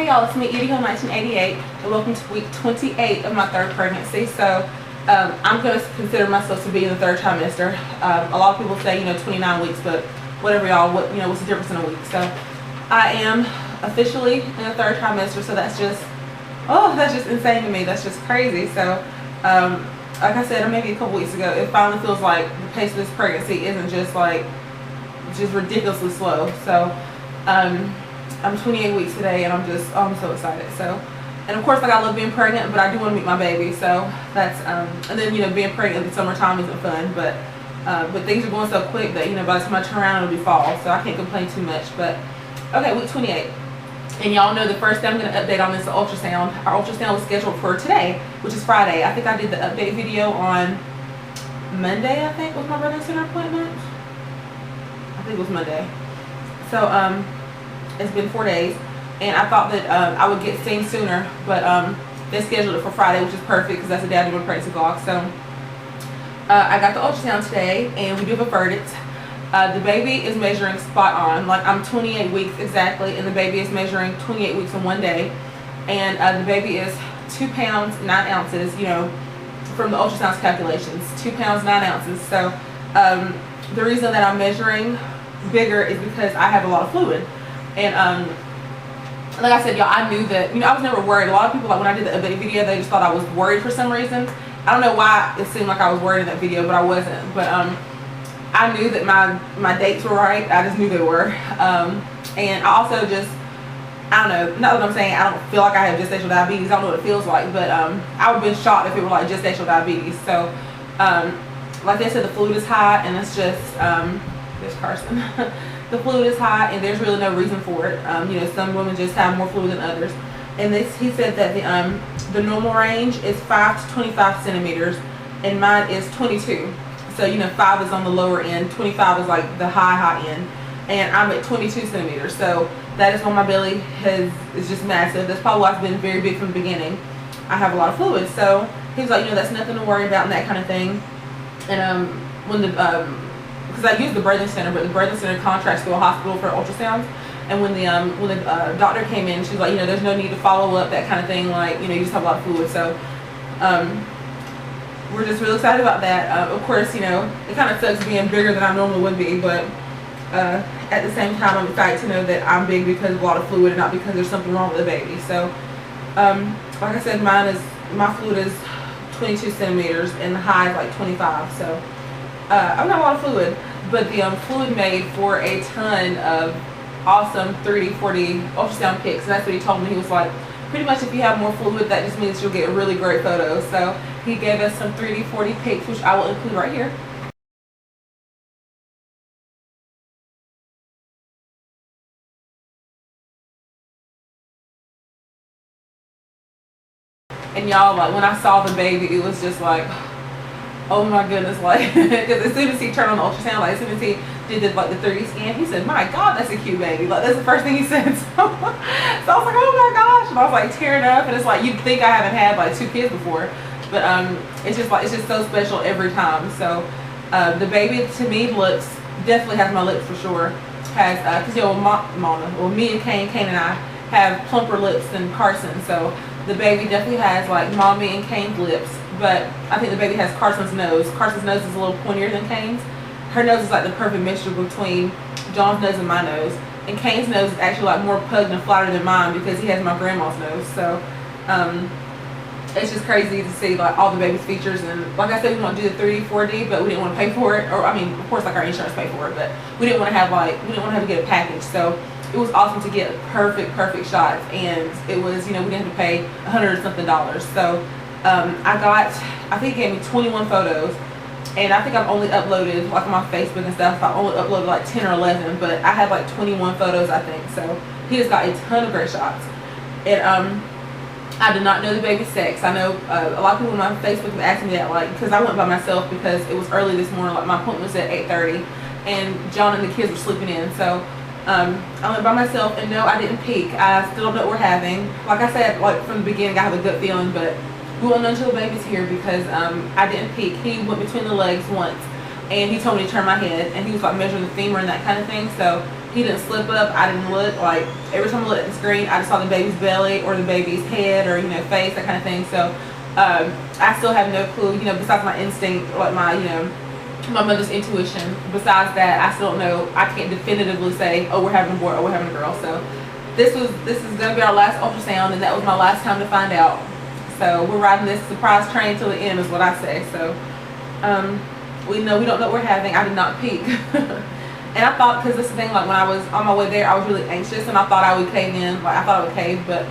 Hey y'all, it's me, Edie Hill 1988, and welcome to week 28 of my third pregnancy. So I'm going to consider myself to be in the third trimester. A lot of people say, 29 weeks, but whatever y'all, what's the difference in a week? So I am officially in the third trimester, so that's just insane to me. That's just crazy. So like I said, maybe a couple weeks ago, it finally feels like the pace of this pregnancy isn't just ridiculously slow. So I'm 28 weeks today, and I'm so excited. So, and of course, I love being pregnant, but I do want to meet my baby. So that's and then being pregnant in the summertime isn't fun, but things are going so quick that by the time I turn around, it'll be fall. So I can't complain too much. But okay, week 28, and y'all know the first thing I'm going to update on is the ultrasound. Our ultrasound was scheduled for today, which is Friday. I think I did the update video on Monday. I think was my birthday center appointment. I think it was Monday. So it's been 4 days, and I thought that I would get seen sooner, but they scheduled it for Friday, which is perfect because that's the day I do my pregnancy vlog. So I got the ultrasound today, and we do have a verdict. The baby is measuring spot on. Like, I'm 28 weeks exactly, and the baby is measuring 28 weeks in 1 day, and the baby is 2 pounds 9 ounces. From the ultrasound's calculations, 2 pounds 9 ounces. So the reason that I'm measuring bigger is because I have a lot of fluid. And like I said, y'all, I knew that, I was never worried. A lot of people, when I did the update video, they just thought I was worried for some reason. I don't know why it seemed like I was worried in that video, but I wasn't. But I knew that my dates were right. I just knew they were. And I also I don't know, not that I'm saying I don't feel like I have gestational diabetes. I don't know what it feels like, but I would have been shocked if it were like gestational diabetes. So like they said, the fluid is high, and it's just, there's Carson. The fluid is high, and there's really no reason for it. Some women just have more fluid than others. And he said that the normal range is 5 to 25 centimeters, and mine is 22. So 5 is on the lower end, 25 is like the high end, and I'm at 22 centimeters. So that is why my belly is just massive. That's probably why it's been very big from the beginning. I have a lot of fluid. So he was like, that's nothing to worry about and that kind of thing. And when because I use the birthing center, but the birthing center contracts to a hospital for ultrasounds. And when the doctor came in, she was like, there's no need to follow up, that kind of thing. Like, you just have a lot of fluid. So we're just really excited about that. Of course, it kind of sucks being bigger than I normally would be, but at the same time, I'm excited to know that I'm big because of a lot of fluid and not because there's something wrong with the baby. So like I said, my fluid is 22 centimeters and the high is like 25. So I've got a lot of fluid, but the fluid made for a ton of awesome 3D, 4D ultrasound pics, and that's what he told me. He was like, pretty much if you have more fluid, that just means you'll get really great photos. So he gave us some 3D, 4D pics, which I will include right here. And y'all, like, when I saw the baby, it was just like, oh my goodness, like, because as soon as he turned on the ultrasound, like as soon as he did the 3D scan, he said, my God, that's a cute baby. Like, that's the first thing he said. So I was like, oh my gosh, and I was like tearing up, and it's like, you'd think I haven't had like 2 kids before, but it's just so special every time. So the baby to me definitely has my lips for sure. Has because me and Kane and I have plumper lips than Carson, so the baby definitely has like mommy and Kane's lips. But I think the baby has Carson's nose. Carson's nose is a little pointier than Kane's. Her nose is like the perfect mixture between John's nose and my nose. And Kane's nose is actually like more pugged and flatter than mine because he has my grandma's nose. So it's just crazy to see like all the baby's features. And like I said, we want to do the 3D, 4D, but we didn't want to pay for it. Or I mean, of course, like our insurance paid for it, but we didn't want to have to get a package. So it was awesome to get perfect shots, and it was we didn't have to pay $100 something. So I think it gave me 21 photos, and I think I've only uploaded, like on my Facebook and stuff, I only uploaded like 10 or 11, but I had like 21 photos, I think. So he just got a ton of great shots. And I did not know the baby's sex. I know a lot of people on my Facebook have asked me that, like, because I went by myself because it was early this morning, like my appointment was at 8:30, and John and the kids were sleeping in. So I went by myself, and no, I didn't peek. I still don't know what we're having. Like I said, like from the beginning, I have a gut feeling, but we won't know until the baby's here because I didn't peek. He went between the legs once, and he told me to turn my head, and he was like measuring the femur and that kind of thing. So he didn't slip up. I didn't look. Like, every time I looked at the screen, I just saw the baby's belly or the baby's head or, you know, face, that kind of thing. So I still have no clue, you know, besides my instinct, like my, you know, my mother's intuition. Besides that, I still don't know. I can't definitively say, oh, we're having a boy or we're having a girl. So this is going to be our last ultrasound, and that was my last time to find out. So we're riding this surprise train till the end is what I say. So we don't know what we're having. I did not peek. And I thought, because this is the thing, like when I was on my way there, I was really anxious, and I thought I would cave in. Like, I thought I would cave, but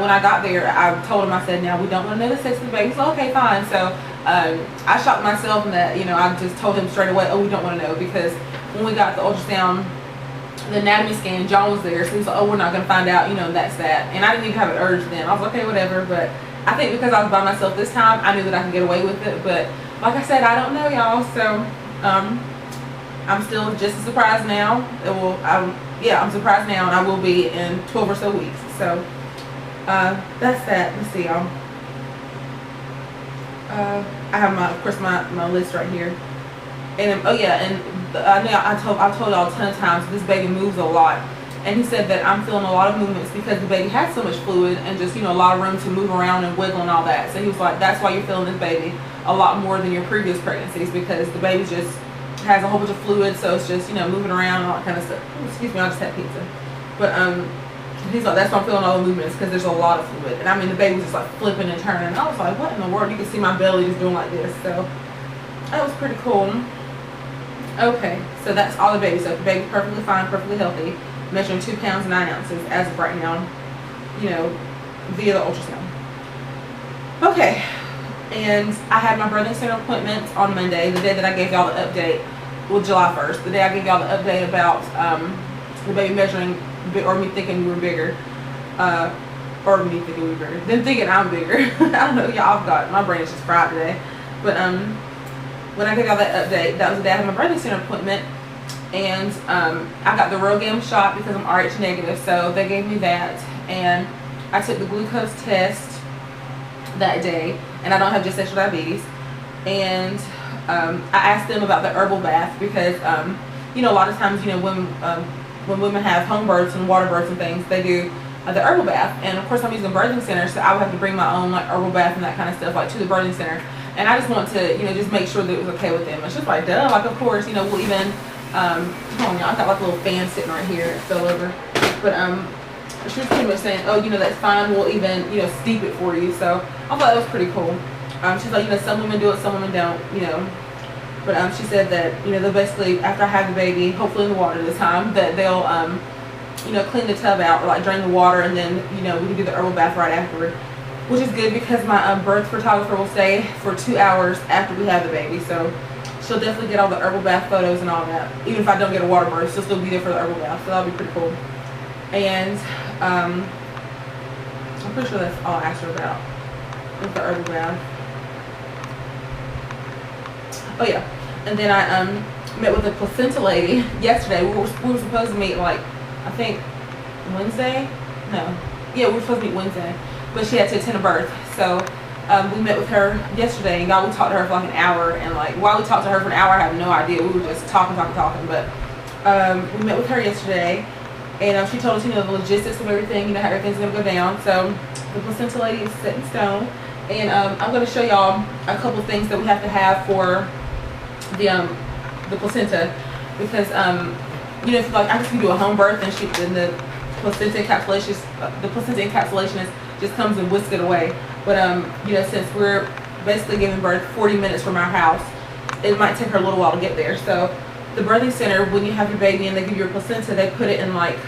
when I got there, I told him, I said, now we don't want to know the sex of the baby. So okay, fine. So I shocked myself in that, you know, I just told him straight away, oh, we don't want to know, because when we got the ultrasound, the anatomy scan, John was there, so he was like, oh, we're not going to find out, you know, that's that. And I didn't even have an urge then. I was like, okay, whatever. But I think because I was by myself this time, I knew that I could get away with it. But like I said, I don't know, y'all. So I'm still just as surprised now. I'm surprised now, and I will be in 12 or so weeks. So that's that. Let's see, y'all. I have of course my list right here. And oh yeah, and I know I've told y'all a ton of times, this baby moves a lot. And he said that I'm feeling a lot of movements because the baby has so much fluid and just, you know, a lot of room to move around and wiggle and all that. So he was like, that's why you're feeling this baby a lot more than your previous pregnancies, because the baby just has a whole bunch of fluid, so it's just, you know, moving around and all that kind of stuff. Oh, excuse me, I just had pizza. But he's like, that's why I'm feeling all the movements, because there's a lot of fluid. And I mean, the baby was just like flipping and turning. I was like, what in the world? You can see my belly just doing like this. So that was pretty cool. Okay, so that's all the baby. So the baby's perfectly fine, perfectly healthy, measuring 2 pounds 9 ounces as of right now, you know, via the ultrasound. Okay, and I had my birthing center appointment on Monday, the day that I gave y'all the update. Well, July 1st, the day I gave y'all the update about the baby measuring, or me thinking we were bigger, or me thinking we were bigger, them thinking I'm bigger. I don't know, y'all, my brain is just fried today. But when I gave y'all that update, that was the day I had my birthing center appointment, and I got the RhoGAM shot because I'm Rh negative, so they gave me that, and I took the glucose test that day, and I don't have gestational diabetes. And I asked them about the herbal bath because you know, a lot of times, you know, when women have home births and water births and things, they do the herbal bath. And of course I'm using a birthing center, so I would have to bring my own like herbal bath and that kind of stuff like to the birthing center. And I just want to, you know, just make sure that it was okay with them. It's just like, duh, like of course, you know, we'll even hold on, y'all, I got like a little fan sitting right here, it fell over. But she was pretty much saying, oh, you know, that's fine, we'll even, you know, steep it for you. So I thought that was pretty cool. She's like, you know, some women do it, some women don't, you know. But she said that, you know, they'll basically, after I have the baby, hopefully in the water this time, that they'll, you know, clean the tub out, or like drain the water, and then, you know, we can do the herbal bath right afterward. Which is good because my birth photographer will stay for 2 hours after we have the baby. So she'll definitely get all the herbal bath photos and all that. Even if I don't get a water birth, she'll still be there for the herbal bath. So that'll be pretty cool. And I'm pretty sure that's all I asked her about with the herbal bath. Oh yeah, and then I met with a placenta lady yesterday. We were supposed to meet like, I think Wednesday? No. Yeah, we were supposed to meet Wednesday, but she had to attend a birth. So we met with her yesterday, and we talked to her for like an hour. And like while we talked to her for an hour, I have no idea. We were just talking. But we met with her yesterday, and she told us, you know, the logistics of everything, you know, how everything's gonna go down. So the placenta lady is set in stone, and I'm gonna show y'all a couple things that we have to have for the placenta, because you know, if, like, I can do a home birth, and the placenta encapsulation just comes and whisks it away. But you know, since we're basically giving birth 40 minutes from our house, it might take her a little while to get there. So the birthing center, when you have your baby and they give you a placenta, they put it in like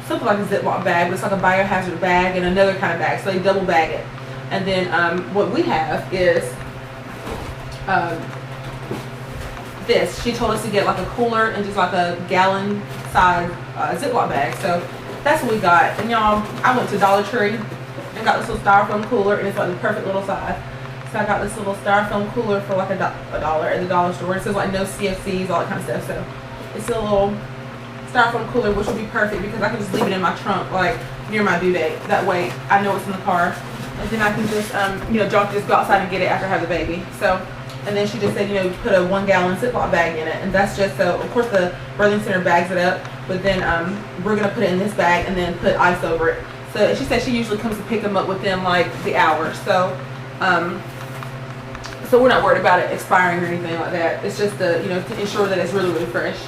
something like a Ziploc bag, but it's like a biohazard bag and another kind of bag, so they double bag it. And then what we have is this. She told us to get like a cooler and just like a gallon size Ziploc bag. So that's what we got. And y'all, I went to Dollar Tree and got this little styrofoam cooler, and it's like the perfect little size. So I got this little styrofoam cooler for like $1 at the dollar store. It says like no CFCs, all that kind of stuff. So it's a little styrofoam cooler, which will be perfect because I can just leave it in my trunk, like near my due date. That way I know it's in the car, and then I can just you know, just go outside and get it after I have the baby. So And then she just said, you know, put a 1 gallon Ziploc bag in it. And that's just so, of course the birthing center bags it up, but then we're going to put it in this bag and then put ice over it. So she said she usually comes to pick them up within like the hour. So so we're not worried about it expiring or anything like that. It's just to, you know, to ensure that it's really, really fresh.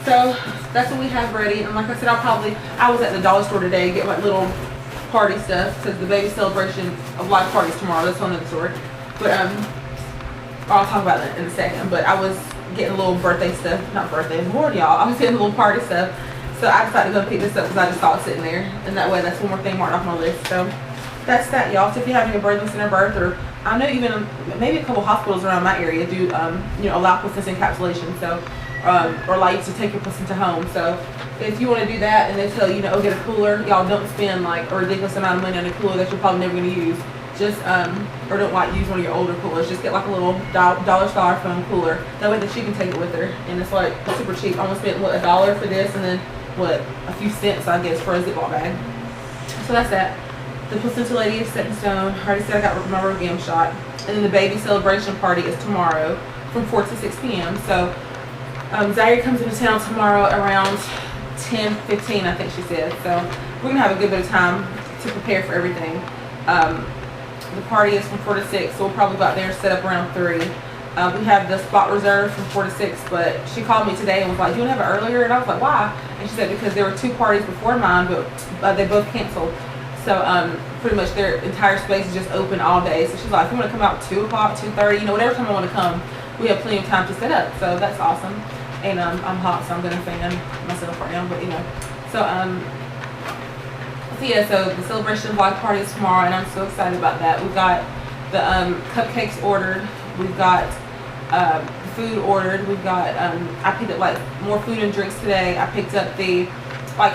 So that's what we have ready. And like I said, I was at the dollar store today to get my little party stuff because the baby celebration of life party's tomorrow. That's another story. But I'll talk about that in a second. But I was getting little birthday stuff, not birthday, Lord y'all. I was getting little party stuff. So I decided to go pick this up because I just saw it sitting there. And that way that's one more thing marked off my list. So that's that, y'all. So if you're having a birthing center birth, or I know even maybe a couple hospitals around my area do, you know, allow placenta encapsulation. So, or allow you to take your placenta home. So if you want to do that and they tell you, oh, get a cooler, y'all don't spend like a ridiculous amount of money on a cooler that you're probably never going to use. Just, or don't like use one of your older coolers. Just get like a little dollar styrofoam cooler. That way that she can take it with her. And it's like super cheap. I almost spent, what, $1 for this, and then, what, a few cents, I guess, for a Ziploc bag. So that's that. The placenta lady is set in stone. I already said I got my Rogam shot. And then the baby celebration party is tomorrow from 4 to 6 p.m. So Zaire comes into town tomorrow around 10:15, I think she said. So we're going to have a good bit of time to prepare for everything. The party is from 4 to 6, so we'll probably go out there and set up around 3. We have the spot reserved from 4 to 6, but she called me today and was like, "Do you want to have it earlier?" And I was like, "Why?" And she said, "Because there were 2 parties before mine, but they both canceled. So pretty much their entire space is just open all day." So she's like, "If you want to come out 2 o'clock, 2:30, you know, whatever time I want to come, we have plenty of time to set up." So that's awesome. And I'm hot, so I'm gonna fan myself right now. But you know, so yeah. So the celebration block party is tomorrow, and I'm so excited about that. We've got the cupcakes ordered. We've got food ordered. We've got I picked up like more food and drinks today. I picked up the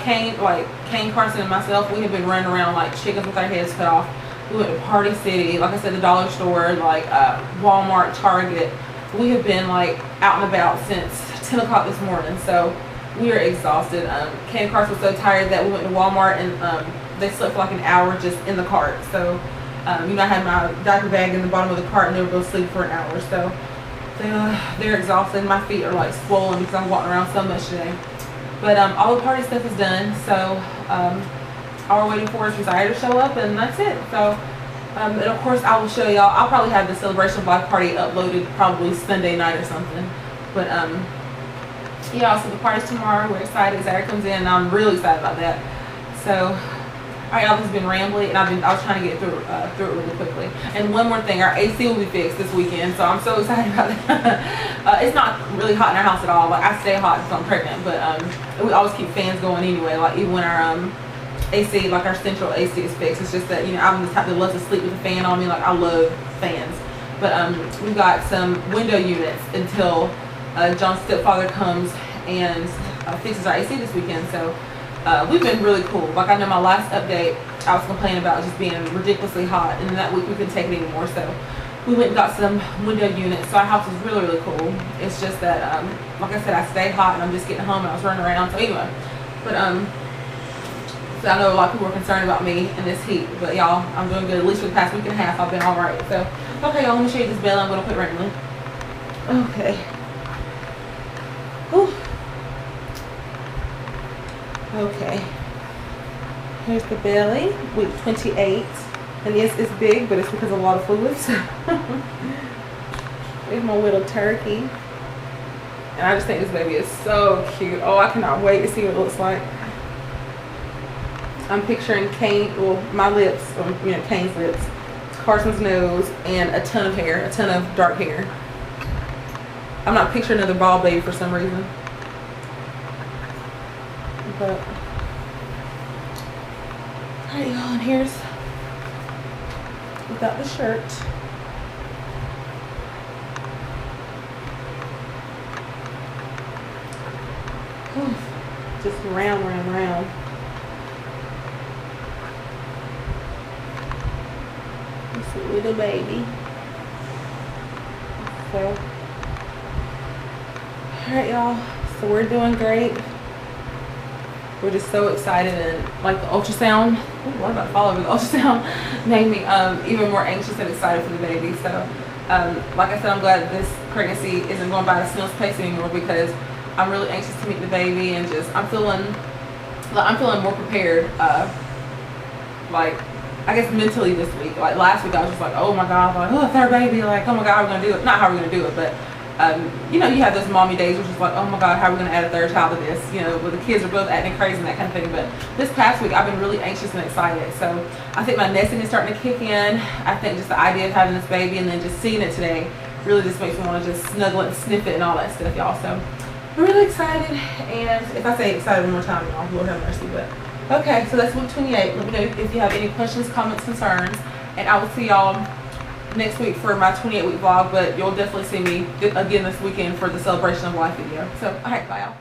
Kane Carson and myself, we have been running around like chickens with our heads cut off. We went to Party City, like I said, the dollar store, like Walmart, Target. We have been like out and about since 10 o'clock this morning, so we are exhausted. Kane Carson was so tired that we went to Walmart and they slept for like an hour just in the cart. So you know, I had my diaper bag in the bottom of the cart and they were both asleep for an hour. So they're exhausted. My feet are like swollen because I'm walking around so much today. But all the party stuff is done, so all we're waiting for is Zaire to show up, and that's it. So, and of course, I will show y'all. I'll probably have the celebration block party uploaded probably Sunday night or something. But yeah, so the party's tomorrow. We're excited. Zaire comes in, and I'm really excited about that. So, all right, y'all, this has been rambly, and I was trying to get through it really quickly. And one more thing, our AC will be fixed this weekend, so I'm so excited about that. It's not really hot in our house at all. Like, I stay hot because I'm pregnant, but we always keep fans going anyway. Like, even when our AC, like our central AC is fixed, it's just that, you know, I'm the type that loves to sleep with a fan on me. Like, I love fans. But we've got some window units until John's stepfather comes and fixes our AC this weekend. So we've been really cool. Like, I know my last update, I was complaining about just being ridiculously hot, and that week we couldn't take it anymore. So we went and got some window units. So our house is really, really cool. It's just that, like I said, I stay hot and I'm just getting home and I was running around. So anyway, but so I know a lot of people are concerned about me in this heat, but y'all, I'm doing good. At least for the past week and a half, I've been all right. So okay, y'all, let me show you this belly. I'm gonna quit rambling. Okay. Whew. Okay. Here's the belly, week 28. And yes, it's big, but it's because of a lot of fluids. Here's my little turkey. And I just think this baby is so cute. Oh, I cannot wait to see what it looks like. I'm picturing Kane, well, my lips, or, you know, Kane's lips, Carson's nose, and a ton of hair, a ton of dark hair. I'm not picturing another bald baby for some reason. But, alright, y'all, and here's, without the shirt. Just round, round, round. It's a little baby. So, alright, y'all. So we're doing great. We're just so excited, and like the ultrasound, what about to fall over? The ultrasound made me even more anxious and excited for the baby. So Like I said, I'm glad that this pregnancy isn't going by at a snail's pace anymore, because I'm really anxious to meet the baby, and just I'm feeling more prepared. Like, I guess mentally this week. Like last week I was just like, oh my god, like, oh, third baby, like, oh my god, how are we gonna do it? Not how we're gonna do it, but you know, you have those mommy days which is like, oh my god, how are we gonna add a third child to this? You know, where the kids are both acting crazy and that kind of thing. But this past week I've been really anxious and excited. So I think my nesting is starting to kick in. I think just the idea of having this baby and then just seeing it today really just makes me want to just snuggle it and sniff it and all that stuff, y'all. So I'm really excited, and if I say excited one more time, y'all, Lord have mercy. But okay, so that's week 28. Let me know if you have any questions, comments, concerns, and I will see y'all next week for my 28-week vlog. But you'll definitely see me again this weekend for the celebration of life video. So, all right, bye, y'all.